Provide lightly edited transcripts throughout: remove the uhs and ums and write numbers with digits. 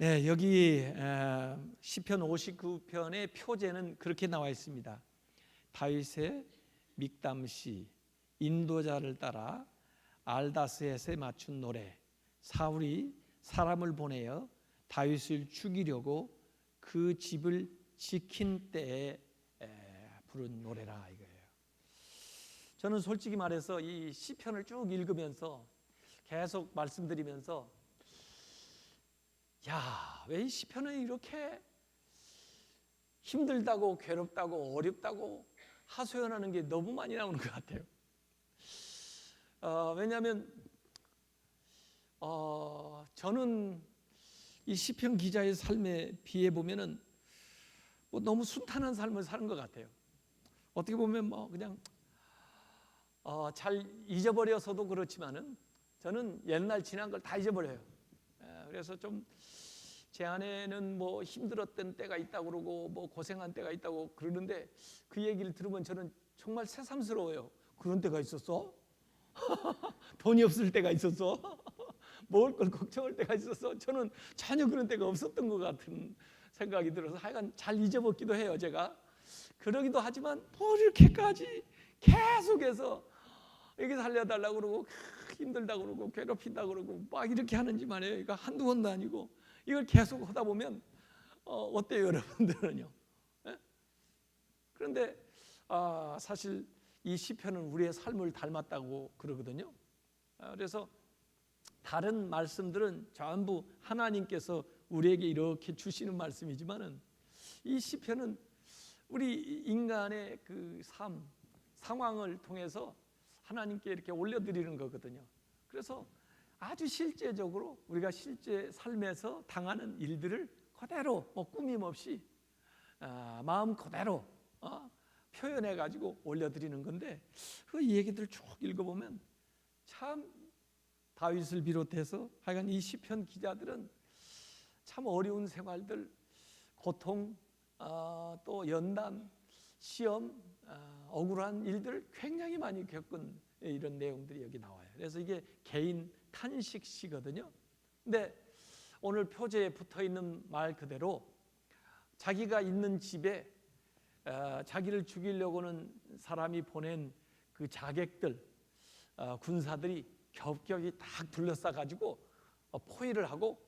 네, 여기 시편 59편의 표제는 그렇게 나와 있습니다. 다윗의 믹담시, 인도자를 따라 알다스햇에 맞춘 노래. 사울이 사람을 보내어 다윗을 죽이려고 그 집을 지킨 때에 부른 노래라 이거예요. 저는 솔직히 말해서 이 시편을 쭉 읽으면서 계속 말씀드리면서 왜 이 시편은 이렇게 힘들다고 괴롭다고 어렵다고 하소연하는 게 너무 많이 나오는 것 같아요. 왜냐하면 저는 이 시편 기자의 삶에 비해 보면은 너무 순탄한 삶을 사는 것 같아요. 어떻게 보면 그냥 잘 잊어버려서도 그렇지만은 저는 옛날 지난 걸 다 잊어버려요. 그래서 좀 제 안에는 힘들었던 때가 있다고 그러고 고생한 때가 있다고 그러는데 그 얘기를 들으면 저는 정말 새삼스러워요. 그런 때가 있었어? 돈이 없을 때가 있었어? 먹을 걸 걱정할 때가 있었어? 저는 전혀 그런 때가 없었던 것 같은 생각이 들어서 하여간 잘 잊어먹기도 해요. 제가 그러기도 하지만 이렇게까지 계속해서 이렇게 살려달라고 그러고 힘들다고 그러고 괴롭힌다고 그러고 막 이렇게 하는지만 해요. 이거 한두 번도 아니고 이걸 계속 하다 보면 어때요 여러분들은요? 그런데 사실 이 시편은 우리의 삶을 닮았다고 그러거든요. 그래서 다른 말씀들은 전부 하나님께서 우리에게 이렇게 주시는 말씀이지만은 이 시편은 우리 인간의 그 상황을 통해서 하나님께 이렇게 올려드리는 거거든요. 그래서 아주 실제적으로 우리가 실제 삶에서 당하는 일들을 그대로 꾸밈 없이 마음 그대로 표현해 가지고 올려드리는 건데 그 얘기들 쭉 읽어보면 참 다윗을 비롯해서 하여간 이 시편 기자들은 참 어려운 생활들, 고통, 또 연단, 시험, 억울한 일들을 굉장히 많이 겪은 이런 내용들이 여기 나와요. 그래서 이게 개인 탄식시거든요. 근데 오늘 표제에 붙어 있는 말 그대로 자기가 있는 집에 자기를 죽이려고 하는 사람이 보낸 그 자객들, 군사들이 겹겹이 딱 둘러싸가지고 포위를 하고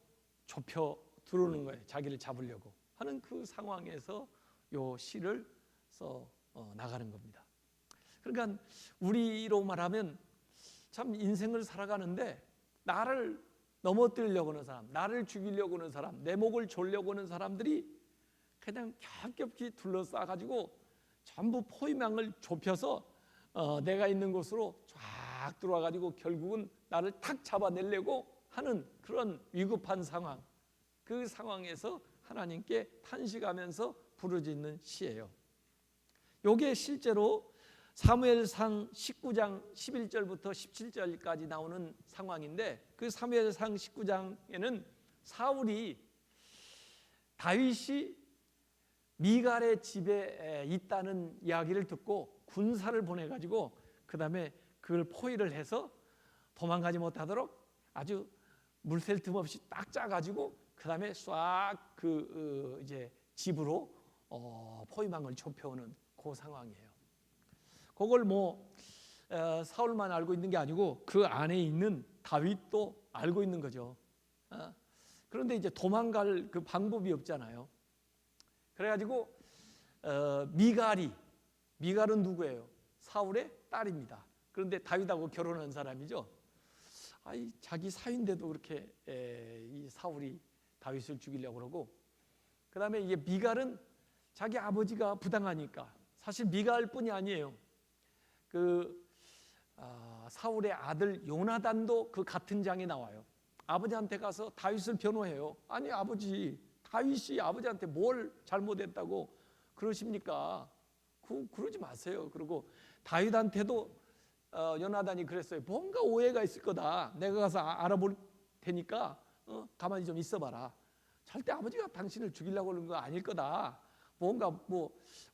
좁혀 들어오는 거예요. 자기를 잡으려고 하는 그 상황에서 요 시를 써 나가는 겁니다. 그러니까 우리로 말하면 참 인생을 살아가는데 나를 넘어뜨리려고 하는 사람, 나를 죽이려고 하는 사람, 내 목을 졸려고 하는 사람들이 그냥 겹겹이 둘러싸가지고 전부 포위망을 좁혀서 내가 있는 곳으로 쫙 들어와가지고 결국은 나를 탁 잡아내려고 하는 그런 위급한 상황, 그 상황에서 하나님께 탄식하면서 부르짖는 시예요. 이게 실제로 사무엘상 19장 11절부터 17절까지 나오는 상황인데 그 사무엘상 19장에는 사울이 다윗이 미갈의 집에 있다는 이야기를 듣고 군사를 보내가지고 그 다음에 그걸 포위를 해서 도망가지 못하도록 아주 물샐 틈 없이 딱 짜가지고 그 다음에 싹 이제 집으로 포위망을 좁혀오는 그 상황이에요. 그걸 사울만 알고 있는 게 아니고 그 안에 있는 다윗도 알고 있는 거죠. 그런데 이제 도망갈 그 방법이 없잖아요. 그래가지고 미갈은 누구예요? 사울의 딸입니다. 그런데 다윗하고 결혼한 사람이죠. 자기 사위인데도 그렇게 이 사울이 다윗을 죽이려고 그러고, 그 다음에 이게 미갈은 자기 아버지가 부당하니까 사실 미갈뿐이 아니에요. 사울의 아들 요나단도 그 같은 장에 나와요. 아버지한테 가서 다윗을 변호해요. 아니 아버지, 다윗이 아버지한테 뭘 잘못했다고 그러십니까? 그러지 마세요. 그리고 다윗한테도 요나단이 그랬어요. 뭔가 오해가 있을 거다. 내가 가서 알아볼 테니까 가만히 좀 있어봐라. 절대 아버지가 당신을 죽이려고 하는 거 아닐 거다. 뭔가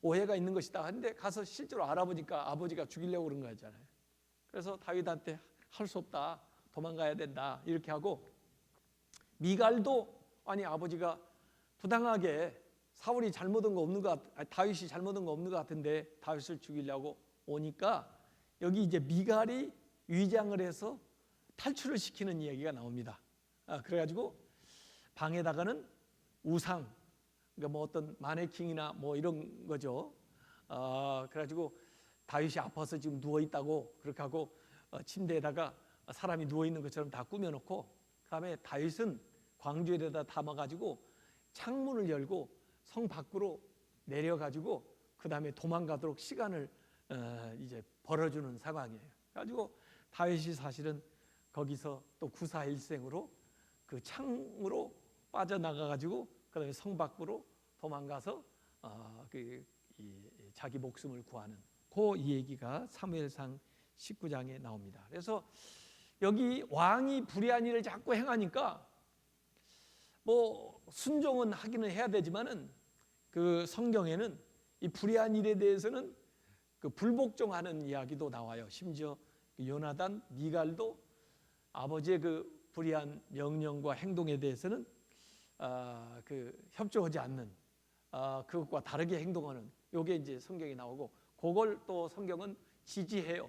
오해가 있는 것이다. 근데 가서 실제로 알아보니까 아버지가 죽이려고 그런 거잖아요. 그래서 다윗한테 할 수 없다. 도망가야 된다. 이렇게 하고 미갈도 아니 아버지가 부당하게 사울이 잘못한 거 없는 것 다윗이 잘못한 거 없는 것 같은데 다윗을 죽이려고 오니까 여기 이제 미갈이 위장을 해서 탈출을 시키는 이야기가 나옵니다. 그래가지고 방에다가는 우상, 그러니까 뭐 어떤 마네킹이나 뭐 이런 거죠. 그래가지고 다윗이 아파서 지금 누워 있다고 그렇게 하고 침대에다가 사람이 누워 있는 것처럼 다 꾸며놓고, 그다음에 다윗은 광주에다 담아가지고 창문을 열고 성 밖으로 내려가지고 그다음에 도망가도록 시간을 이제 벌어주는 상황이에요. 그래가지고 다윗이 사실은 거기서 또 구사일생으로 그 창으로 빠져나가가지고 그다음에 성 밖으로 도망가서 자기 목숨을 구하는 그 얘기가 사무엘상 19장에 나옵니다. 그래서 여기 왕이 불의한 일을 자꾸 행하니까 뭐 순종은 하기는 해야 되지만은 그 성경에는 이 불의한 일에 대해서는 그 불복종하는 이야기도 나와요. 심지어 요나단, 미갈도 아버지의 그 불의한 명령과 행동에 대해서는 협조하지 않는 그것과 다르게 행동하는 요게 이제 성경에 나오고, 그걸 또 성경은 지지해요.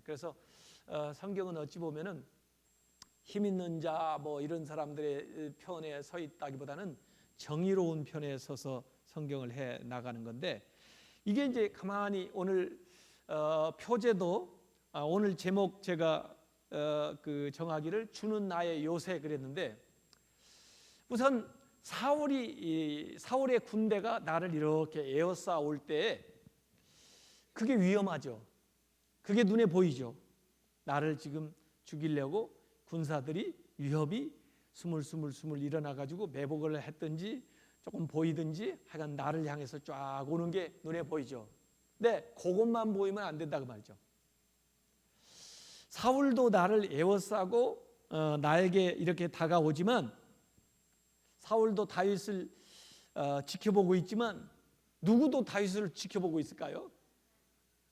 그래서 성경은 어찌 보면은 힘 있는 자 뭐 이런 사람들의 편에 서 있다기보다는 정의로운 편에 서서 성경을 해 나가는 건데, 이게 이제 가만히 오늘 표제도 오늘 제목 제가 그 정하기를 주는 나의 요새 그랬는데, 우선 사울의 군대가 나를 이렇게 에워싸올 때 그게 위험하죠. 그게 눈에 보이죠. 나를 지금 죽이려고 군사들이 위협이 스물스물 일어나가지고 매복을 했든지 조금 보이든지 하여간 나를 향해서 쫙 오는 게 눈에 보이죠. 근데 그것만 보이면 안 된다고 말이죠. 사울도 나를 에워싸고 나에게 이렇게 다가오지만, 사울도 다윗을 지켜보고 있지만 누구도 다윗을 지켜보고 있을까요?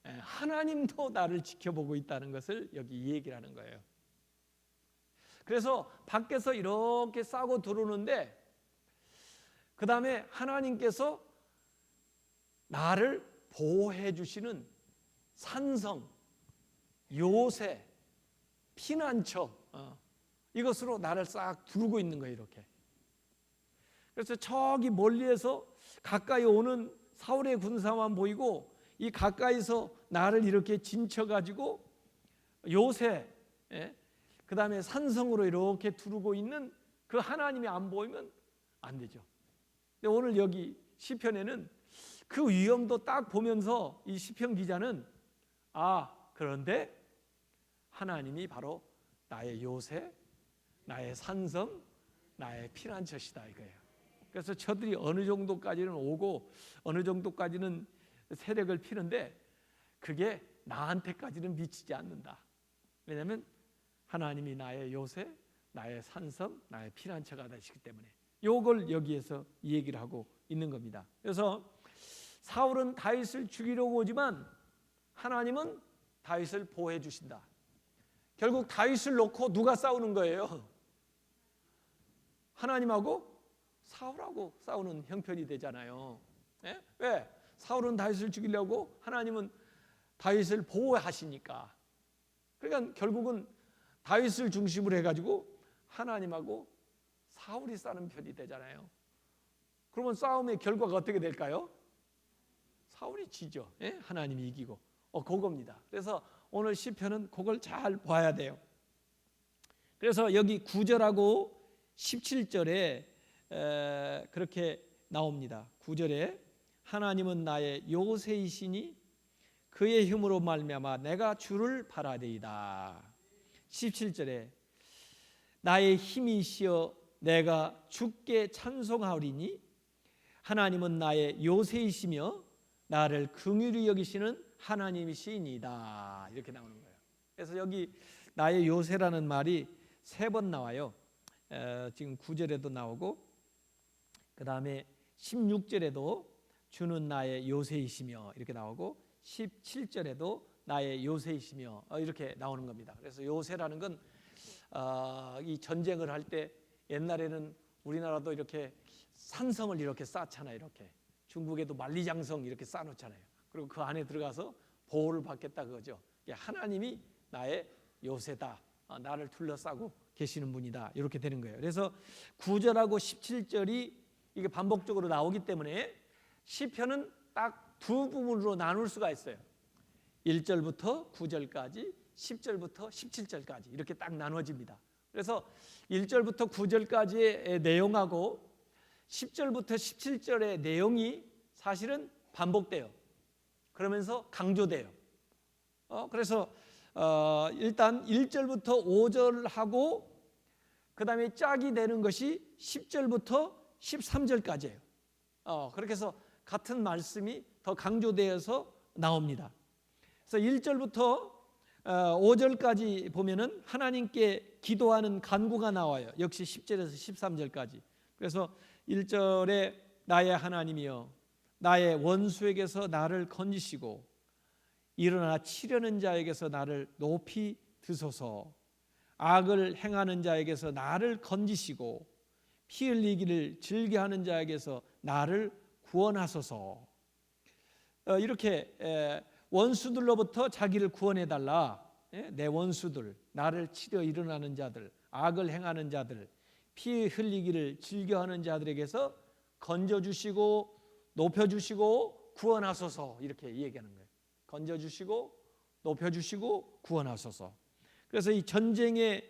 하나님도 나를 지켜보고 있다는 것을 여기 얘기를 하는 거예요. 그래서 밖에서 이렇게 싸고 들어오는데 그 다음에 하나님께서 나를 보호해 주시는 산성, 요새, 피난처, 이것으로 나를 싹 두르고 있는 거예요. 이렇게. 그래서 저기 멀리에서 가까이 오는 사울의 군사만 보이고, 이 가까이서 나를 이렇게 진쳐가지고 요새, 그 다음에 산성으로 이렇게 두르고 있는 그 하나님이 안 보이면 안 되죠. 근데 오늘 여기 시편에는 그 위험도 딱 보면서 이 시편 기자는 그런데 하나님이 바로 나의 요새, 나의 산성, 나의 피난처시다 이거예요. 그래서 저들이 어느 정도까지는 오고 어느 정도까지는 세력을 피는데 그게 나한테까지는 미치지 않는다. 왜냐하면 하나님이 나의 요새, 나의 산성, 나의 피난처가 되시기 때문에 이걸 여기에서 얘기를 하고 있는 겁니다. 그래서 사울은 다윗을 죽이려고 오지만 하나님은 다윗을 보호해 주신다. 결국 다윗을 놓고 누가 싸우는 거예요? 하나님하고 사울하고 싸우는 형편이 되잖아요. 왜? 사울은 다윗을 죽이려고, 하나님은 다윗을 보호하시니까. 그러니까 결국은 다윗을 중심으로 해가지고 하나님하고 사울이 싸우는 편이 되잖아요. 그러면 싸움의 결과가 어떻게 될까요? 사울이 지죠. 하나님이 이기고. 그겁니다. 그래서 오늘 시편은 그걸 잘 봐야 돼요. 그래서 여기 9절하고 17절에 그렇게 나옵니다. 9절에 하나님은 나의 요새이시니 그의 힘으로 말미암아 내가 주를 바라리이다. 17절에 나의 힘이시여 내가 주께 찬송하오리니 하나님은 나의 요새이시며 나를 긍휼히 여기시는 하나님이시니이다. 이렇게 나오는 거예요. 그래서 여기 나의 요새라는 말이 3번 나와요. 지금 9절에도 나오고 그 다음에 16절에도 주는 나의 요새이시며 이렇게 나오고 17절에도 나의 요새이시며 이렇게 나오는 겁니다. 그래서 요새라는 건 이 전쟁을 할 때 옛날에는 우리나라도 이렇게 산성을 이렇게 쌓잖아요. 이렇게 중국에도 만리장성 이렇게 쌓아놓잖아요. 그리고 그 안에 들어가서 보호를 받겠다 그거죠. 하나님이 나의 요새다, 나를 둘러싸고 계시는 분이다, 이렇게 되는 거예요. 그래서 9절하고 17절이 이게 반복적으로 나오기 때문에 시편은 딱 두 부분으로 나눌 수가 있어요. 1절부터 9절까지, 10절부터 17절까지 이렇게 딱 나눠집니다. 그래서 1절부터 9절까지의 내용하고 10절부터 17절의 내용이 사실은 반복돼요. 그러면서 강조돼요. 그래서 일단 1절부터 5절하고 그 다음에 짝이 되는 것이 10절부터 13절까지예요. 그렇게 해서 같은 말씀이 더 강조되어서 나옵니다. 그래서 1절부터 5절까지 보면은 하나님께 기도하는 간구가 나와요. 역시 10절에서 13절까지. 그래서 1절에 나의 하나님이여 나의 원수에게서 나를 건지시고 일어나 치려는 자에게서 나를 높이 드소서. 악을 행하는 자에게서 나를 건지시고 피 흘리기를 즐겨하는 자에게서 나를 구원하소서. 이렇게 원수들로부터 자기를 구원해달라. 내 원수들, 나를 치려 일어나는 자들, 악을 행하는 자들, 피 흘리기를 즐겨하는 자들에게서 건져주시고 높여주시고 구원하소서, 이렇게 얘기하는 거예요. 건져주시고 높여주시고 구원하소서. 그래서 이 전쟁에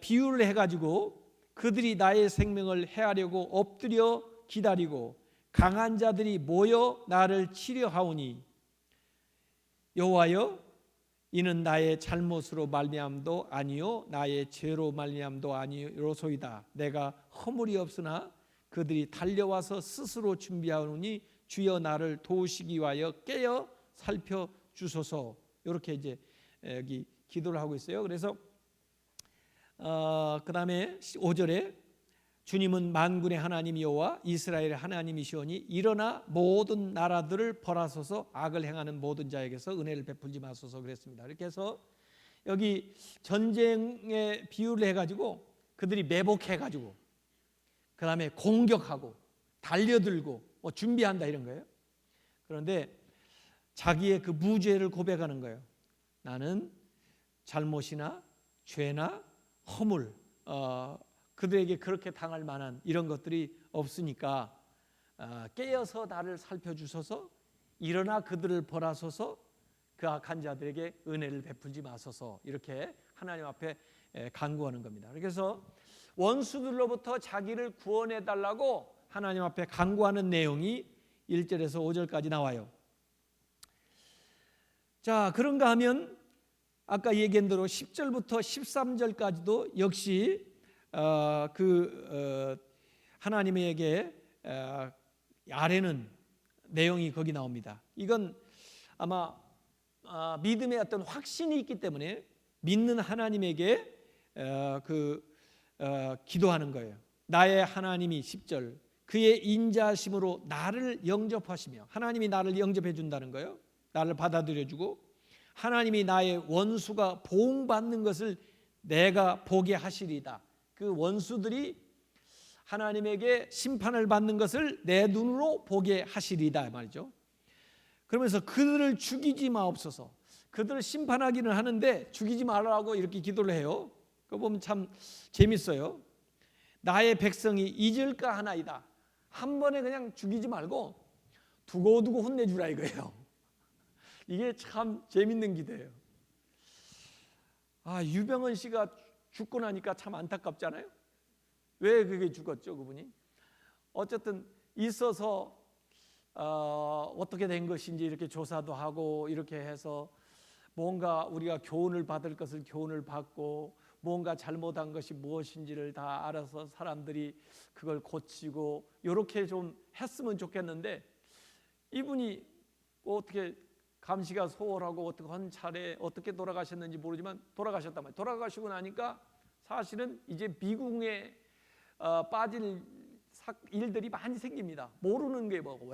비유를 해가지고 그들이 나의 생명을 해하려고 엎드려 기다리고 강한 자들이 모여 나를 치려하오니 여호와여 이는 나의 잘못으로 말미암도 아니요 나의 죄로 말미암도 아니로소이다. 내가 허물이 없으나 그들이 달려와서 스스로 준비하오니 주여 나를 도우시기 위하여 깨어 살펴주소서. 이렇게 이제 여기 기도를 하고 있어요. 그래서 그 다음에 5절에 주님은 만군의 하나님 여호와 이스라엘의 하나님이시오니 일어나 모든 나라들을 벌하소서. 악을 행하는 모든 자에게서 은혜를 베풀지 마소서 그랬습니다. 이렇게 해서 여기 전쟁의 비유를 해가지고 그들이 매복해가지고 그 다음에 공격하고 달려들고 준비한다 이런 거예요. 그런데 자기의 그 무죄를 고백하는 거예요. 나는 잘못이나 죄나 허물 그들에게 그렇게 당할 만한 이런 것들이 없으니까 깨어서 나를 살펴주소서. 일어나 그들을 벌하소서. 그 악한 자들에게 은혜를 베풀지 마소서. 이렇게 하나님 앞에 간구하는 겁니다. 그래서 원수들로부터 자기를 구원해달라고 하나님 앞에 간구하는 내용이 1절에서 5절까지 나와요. 자, 그런가 하면 아까 얘기한 대로 10절부터 13절까지도 역시 하나님에게 아뢰는 내용이 거기 나옵니다. 이건 아마 믿음의 어떤 확신이 있기 때문에 믿는 하나님에게 기도하는 거예요. 나의 하나님이 10절 그의 인자심으로 나를 영접하시며, 하나님이 나를 영접해 준다는 거예요. 나를 받아들여주고 하나님이 나의 원수가 보응받는 것을 내가 보게 하시리다. 그 원수들이 하나님에게 심판을 받는 것을 내 눈으로 보게 하시리다 말이죠. 그러면서 그들을 죽이지 마옵소서. 그들을 심판하기는 하는데 죽이지 말라고 이렇게 기도를 해요. 그거 보면 참 재밌어요. 나의 백성이 잊을까 하나이다. 한 번에 그냥 죽이지 말고 두고두고 혼내주라 이거예요. 이게 참 재밌는 기도예요. 유병헌 씨가 죽고 나니까 참 안타깝잖아요. 왜 그게 죽었죠, 그분이? 어쨌든 있어서 어떻게 된 것인지 이렇게 조사도 하고 이렇게 해서 뭔가 우리가 교훈을 받을 것을 교훈을 받고 뭔가 잘못한 것이 무엇인지를 다 알아서 사람들이 그걸 고치고 이렇게 좀 했으면 좋겠는데, 이분이 어떻게 감시가 소홀하고 어떻게 한 차례 어떻게 돌아가셨는지 모르지만 돌아가셨단 말이에요. 돌아가시고 나니까 사실은 이제 미궁에 빠질 일들이 많이 생깁니다. 모르는 게 뭐고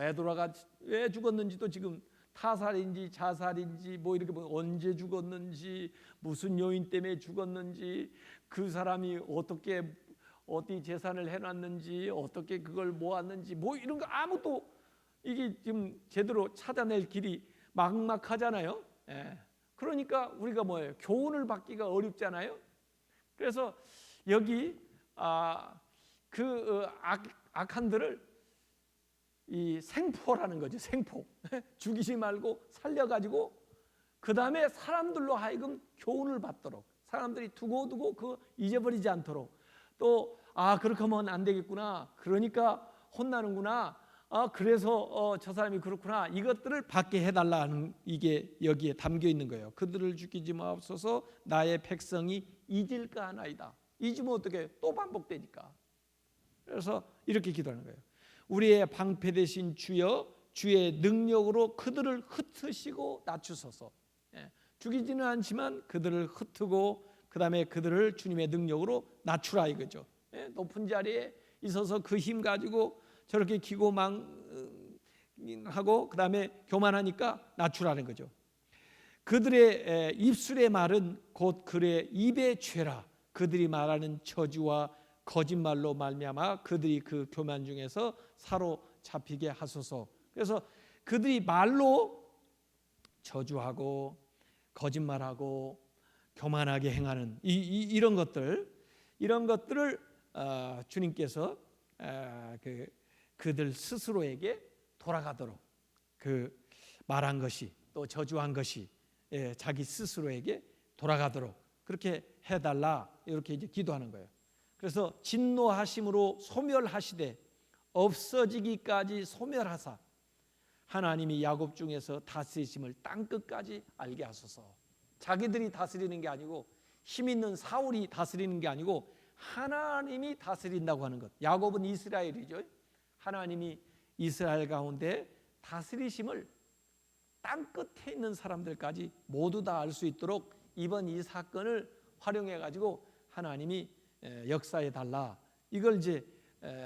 왜 죽었는지도 지금 타살인지 자살인지 뭐 이렇게 언제 죽었는지 무슨 요인 때문에 죽었는지 그 사람이 어떻게 어디 재산을 해놨는지, 어떻게 그걸 모았는지, 뭐 이런 거 아무도 이게 지금 제대로 찾아낼 길이 막막하잖아요. 예. 그러니까 우리가 뭐예요? 교훈을 받기가 어렵잖아요. 그래서 여기 악한들을 이 생포라는 거죠. 생포. 죽이지 말고 살려가지고 그 다음에 사람들로 하여금 교훈을 받도록, 사람들이 두고두고 그 잊어버리지 않도록, 또 그렇게 하면 안 되겠구나, 그러니까 혼나는구나, 그래서 저 사람이 그렇구나, 이것들을 받게 해달라는, 이게 여기에 담겨 있는 거예요. 그들을 죽이지 마옵소서. 나의 백성이 잊을까 하나이다. 잊으면 어떻게, 또 반복되니까. 그래서 이렇게 기도하는 거예요. 우리의 방패 되신 주여, 주의 능력으로 그들을 흩으시고 낮추소서. 죽이지는 않지만 그들을 흩고 그 다음에 그들을 주님의 능력으로 낮추라 이거죠. 높은 자리에 있어서 그 힘 가지고 저렇게 기고망하고 그 다음에 교만하니까 낮추라는 거죠. 그들의 입술의 말은 곧 그의 입의 죄라. 그들이 말하는 저주와 거짓말로 말미암아 그들이 그 교만 중에서 사로잡히게 하소서. 그래서 그들이 말로 저주하고 거짓말하고 교만하게 행하는 이런 것들을 주님께서 그들 스스로에게 돌아가도록, 그 말한 것이 또 저주한 것이 자기 스스로에게 돌아가도록 그렇게 해달라, 이렇게 이제 기도하는 거예요. 그래서 진노하심으로 소멸하시되 없어지기까지 소멸하사 하나님이 야곱 중에서 다스리심을 땅끝까지 알게 하소서. 자기들이 다스리는 게 아니고, 힘 있는 사울이 다스리는 게 아니고 하나님이 다스린다고 하는 것. 야곱은 이스라엘이죠. 하나님이 이스라엘 가운데 다스리심을 땅끝에 있는 사람들까지 모두 다 알 수 있도록 이번 이 사건을 활용해 가지고 하나님이 역사해 달라, 이걸 이제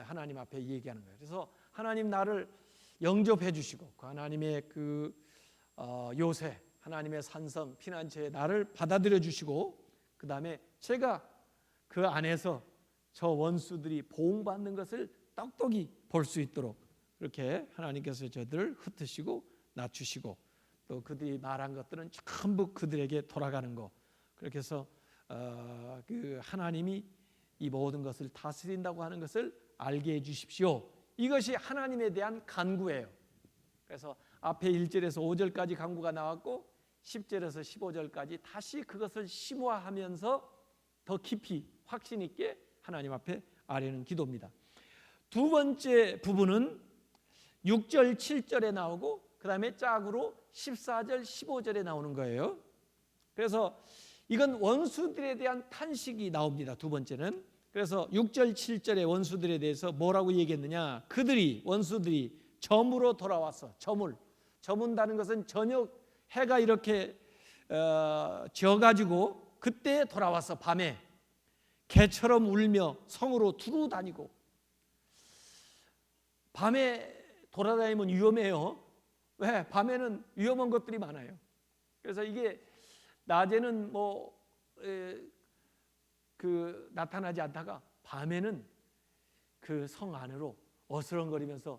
하나님 앞에 얘기하는 거예요. 그래서 하나님 나를 영접해 주시고 그 하나님의 그 요새, 하나님의 산성 피난처에 나를 받아들여 주시고, 그 다음에 제가 그 안에서 저 원수들이 보응받는 것을 똑똑히 볼 수 있도록 그렇게 하나님께서 저들을 흩으시고 낮추시고, 또 그들이 말한 것들은 전부 그들에게 돌아가는 거, 그렇게 해서 그 하나님이 이 모든 것을 다스린다고 하는 것을 알게 해 주십시오. 이것이 하나님에 대한 간구예요. 그래서 앞에 1절에서 5절까지 간구가 나왔고 10절에서 15절까지 다시 그것을 심화하면서 더 깊이 확신 있게 하나님 앞에 아뢰는 기도입니다. 두 번째 부분은 6절 7절에 나오고 그 다음에 짝으로 14절 15절에 나오는 거예요. 그래서 이건 원수들에 대한 탄식이 나옵니다. 두 번째는. 그래서 6절 7절의 원수들에 대해서 뭐라고 얘기했느냐, 원수들이 저물어 돌아와서, 저문다는 것은 저녁 해가 이렇게 져가지고 그때 돌아와서 밤에 개처럼 울며 성으로 두루 다니고. 밤에 돌아다니면 위험해요. 왜? 밤에는 위험한 것들이 많아요. 그래서 이게 낮에는 나타나지 않다가 밤에는 그 성 안으로 어스렁거리면서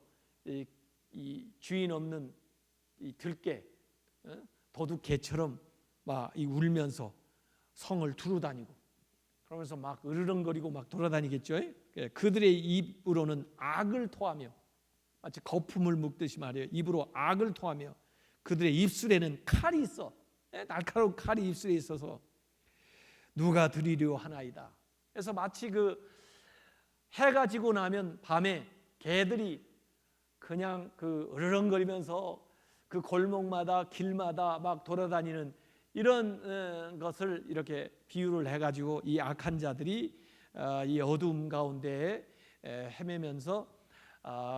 이 주인 없는 이 들개, 도둑개처럼 막 울면서 성을 두루 다니고, 그러면서 막 으르렁거리고 막 돌아다니겠죠. 그들의 입으로는 악을 토하며, 마치 거품을 묵듯이 말이에요. 입으로 악을 토하며 그들의 입술에는 칼이 있어. 날카로운 칼이 입술에 있어서 누가 드리려 하나이다. 그래서 마치 그 해가 지고 나면 밤에 개들이 그냥 그 으르렁거리면서 그 골목마다 길마다 막 돌아다니는 이런 것을 이렇게 비유를 해가지고 이 악한 자들이 이 어두움 가운데 헤매면서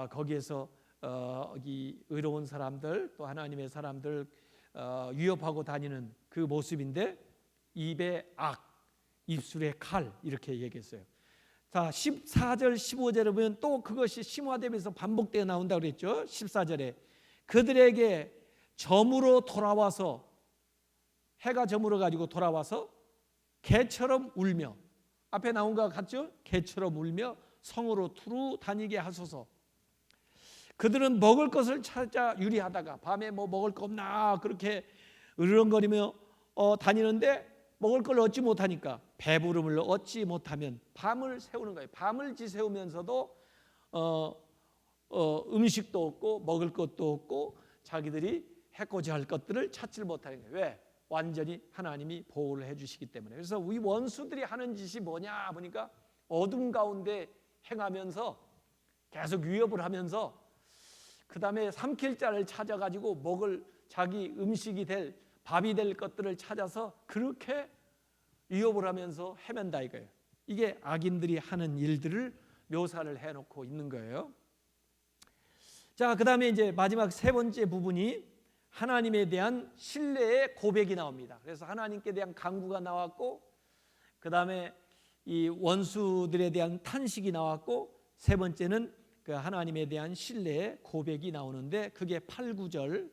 거기에서 이 의로운 사람들, 또 하나님의 사람들 위협하고 다니는 그 모습인데, 입에 악, 입술에 칼, 이렇게 얘기했어요. 자, 14절 15절에 보면 또 그것이 심화되면서 반복되어 나온다고 그랬죠. 14절에 그들에게 저물어 돌아와서, 해가 저물어 가지고 돌아와서 개처럼 울며, 앞에 나온 것 같죠? 개처럼 울며 성으로 두루 다니게 하소서. 그들은 먹을 것을 찾아 유리하다가 밤에 뭐 먹을 거 없나 그렇게 으르렁거리며 다니는데 먹을 걸 얻지 못하니까 배부름을 얻지 못하면 밤을 새우는 거예요. 밤을 지새우면서도 음식도 없고 먹을 것도 없고 자기들이 해코지 할 것들을 찾지를 못하는 거예요. 왜? 완전히 하나님이 보호를 해주시기 때문에. 그래서 우리 원수들이 하는 짓이 뭐냐 보니까 어둠 가운데 행하면서 계속 위협을 하면서 그 다음에 삼킬 자를 찾아가지고 먹을 자기 음식이 될 밥이 될 것들을 찾아서 그렇게 위협을 하면서 헤맨다 이거예요. 이게 악인들이 하는 일들을 묘사를 해놓고 있는 거예요. 자, 그 다음에 이제 마지막 세 번째 부분이 하나님에 대한 신뢰의 고백이 나옵니다. 그래서 하나님께 대한 간구가 나왔고, 그 다음에 이 원수들에 대한 탄식이 나왔고, 세 번째는 그 하나님에 대한 신뢰의 고백이 나오는데 그게 8, 9절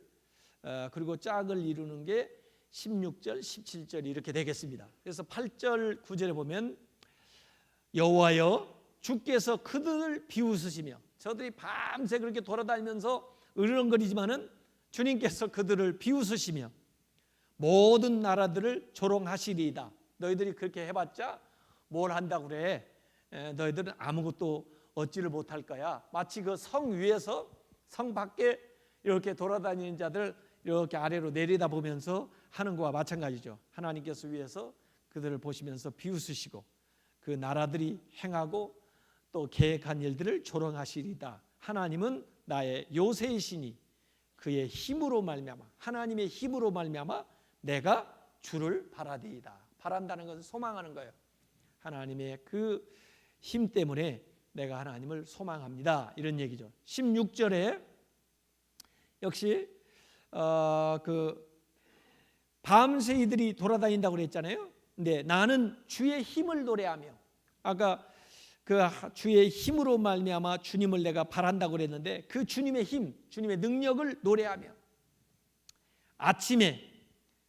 그리고 짝을 이루는 게 16절, 17절 이렇게 되겠습니다. 그래서 8절, 9절에 보면 여호와여 주께서 그들을 비웃으시며, 저들이 밤새 그렇게 돌아다니면서 으르렁거리지만은 주님께서 그들을 비웃으시며 모든 나라들을 조롱하시리이다. 너희들이 그렇게 해봤자 뭘 한다고 그래? 너희들은 아무것도 얻지를 못할 거야. 마치 그 성 위에서 성 밖에 이렇게 돌아다니는 자들 이렇게 아래로 내려다보면서 하는 것과 마찬가지죠. 하나님께서 위에서 그들을 보시면서 비웃으시고 그 나라들이 행하고 또 계획한 일들을 조롱하시리다. 하나님은 나의 요새이시니 그의 힘으로 말미암아, 하나님의 힘으로 말미암아 내가 주를 바라리이다. 바란다는 것은 소망하는 거예요. 하나님의 그 힘 때문에 내가 하나님을 소망합니다. 이런 얘기죠. 16절에 역시 그 밤새 이들이 돌아다닌다고 그랬잖아요. 근데 나는 주의 힘을 노래하며, 아까 그 주의 힘으로 말미암아 주님을 내가 바란다고 그랬는데 그 주님의 힘, 주님의 능력을 노래하며, 아침에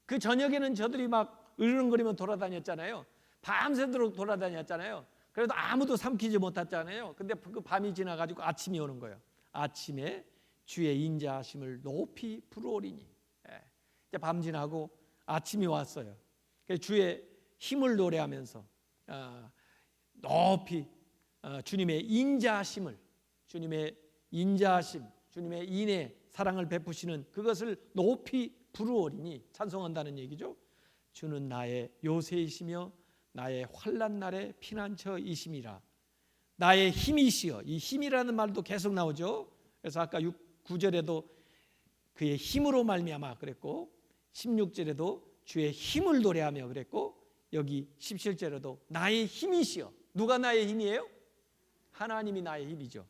그 저녁에는 저들이 막 으르렁거리며 돌아다녔잖아요. 밤새도록 돌아다녔잖아요. 그래도 아무도 삼키지 못했잖아요. 근데 그 밤이 지나가지고 아침이 오는 거예요. 아침에 주의 인자하심을 높이 부르오리니. 이제 밤 지나고 아침이 왔어요. 주의 힘을 노래하면서 높이 주님의 인자하심을, 주님의 인자하심, 주님의 인애, 사랑을 베푸시는 그것을 높이 부르오리니, 찬송한다는 얘기죠. 주는 나의 요새이시며 나의 환난 날의 피난처이심이라. 나의 힘이시여. 이 힘이라는 말도 계속 나오죠. 그래서 아까 9절에도 그의 힘으로 말미암아 그랬고, 16절에도 주의 힘을 노래하며 그랬고, 여기 17절에도 나의 힘이시여. 누가 나의 힘이에요? 하나님이 나의 힘이죠.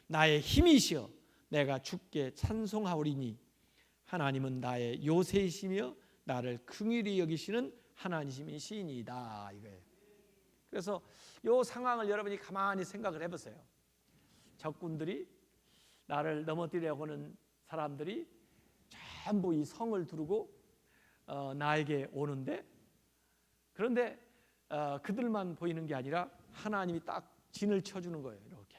나의 힘이시여 내가 주께 찬송하오리니 하나님은 나의 요새이시며 나를 긍휼히 여기시는 하나님이시니이다 이거예요. 그래서 이 상황을 여러분이 가만히 생각을 해보세요. 적군들이, 나를 넘어뜨리려고 하는 사람들이 전부 이 성을 두르고 나에게 오는데, 그런데 그들만 보이는 게 아니라 하나님이 딱 진을 쳐주는 거예요. 이렇게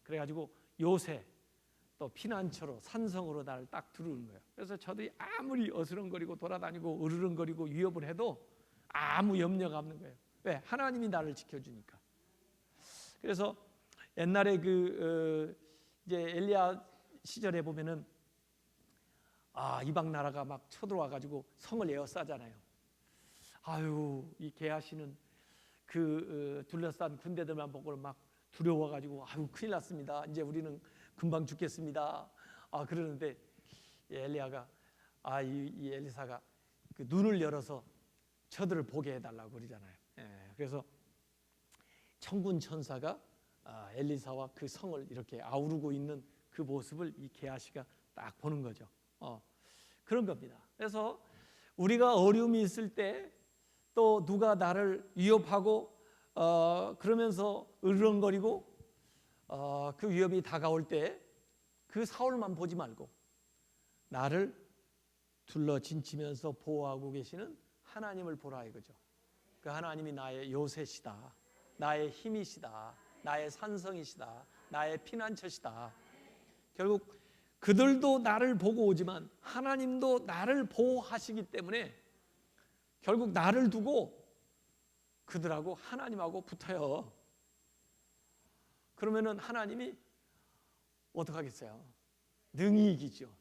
그래가지고 요새 또 피난처로 산성으로 나를 딱 두르는 거예요. 그래서 저들이 아무리 어스렁거리고 돌아다니고 으르렁거리고 위협을 해도 아무 염려가 없는 거예요. 왜? 하나님이 나를 지켜주니까. 그래서 옛날에 이제 엘리야 시절에 보면은 이방 나라가 막 쳐들어와가지고 성을 에워싸잖아요. 아유, 이 게하시는 그 둘러싼 군대들만 보고 막 두려워가지고 아유 큰일 났습니다. 이제 우리는 금방 죽겠습니다. 그러는데 엘리야가 이 엘리사가 그 눈을 열어서 저들을 보게 해달라고 그러잖아요. 그래서 천군 천사가 엘리사와 그 성을 이렇게 아우르고 있는 그 모습을 이 게하시가 딱 보는 거죠. 그런 겁니다. 그래서 우리가 어려움이 있을 때 또 누가 나를 위협하고 그러면서 으르렁거리고 그 위협이 다가올 때 그 사울만 보지 말고 나를 둘러 진치면서 보호하고 계시는 하나님을 보라 이거죠. 그 하나님이 나의 요새시다, 나의 힘이시다, 나의 산성이시다, 나의 피난처시다. 결국 그들도 나를 보고 오지만 하나님도 나를 보호하시기 때문에 결국 나를 두고 그들하고 하나님하고 붙어요. 그러면은 하나님이 어떡하겠어요? 능히 이기죠.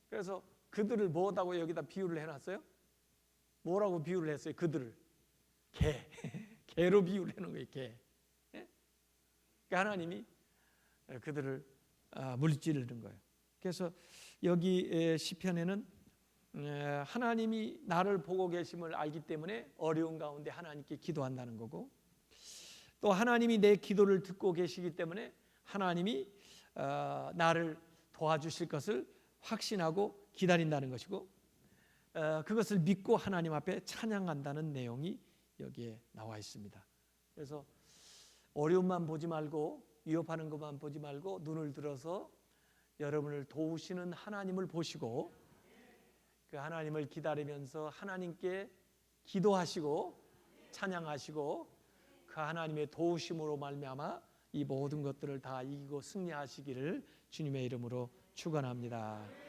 그래서 그들을 뭐라고 여기다 비유를 해놨어요? 뭐라고 비유를 했어요? 그들을 개로 비유를 해놓은 거예요. 개. 그러니까 하나님이 그들을 물리치는 거예요. 그래서 여기 시편에는 하나님이 나를 보고 계심을 알기 때문에 어려운 가운데 하나님께 기도한다는 거고, 또 하나님이 내 기도를 듣고 계시기 때문에 하나님이 나를 도와주실 것을 확신하고 기다린다는 것이고, 그것을 믿고 하나님 앞에 찬양한다는 내용이 여기에 나와 있습니다. 그래서 어려움만 보지 말고 위협하는 것만 보지 말고 눈을 들어서 여러분을 도우시는 하나님을 보시고 그 하나님을 기다리면서 하나님께 기도하시고 찬양하시고 그 하나님의 도우심으로 말미암아 이 모든 것들을 다 이기고 승리하시기를 주님의 이름으로 축원합니다.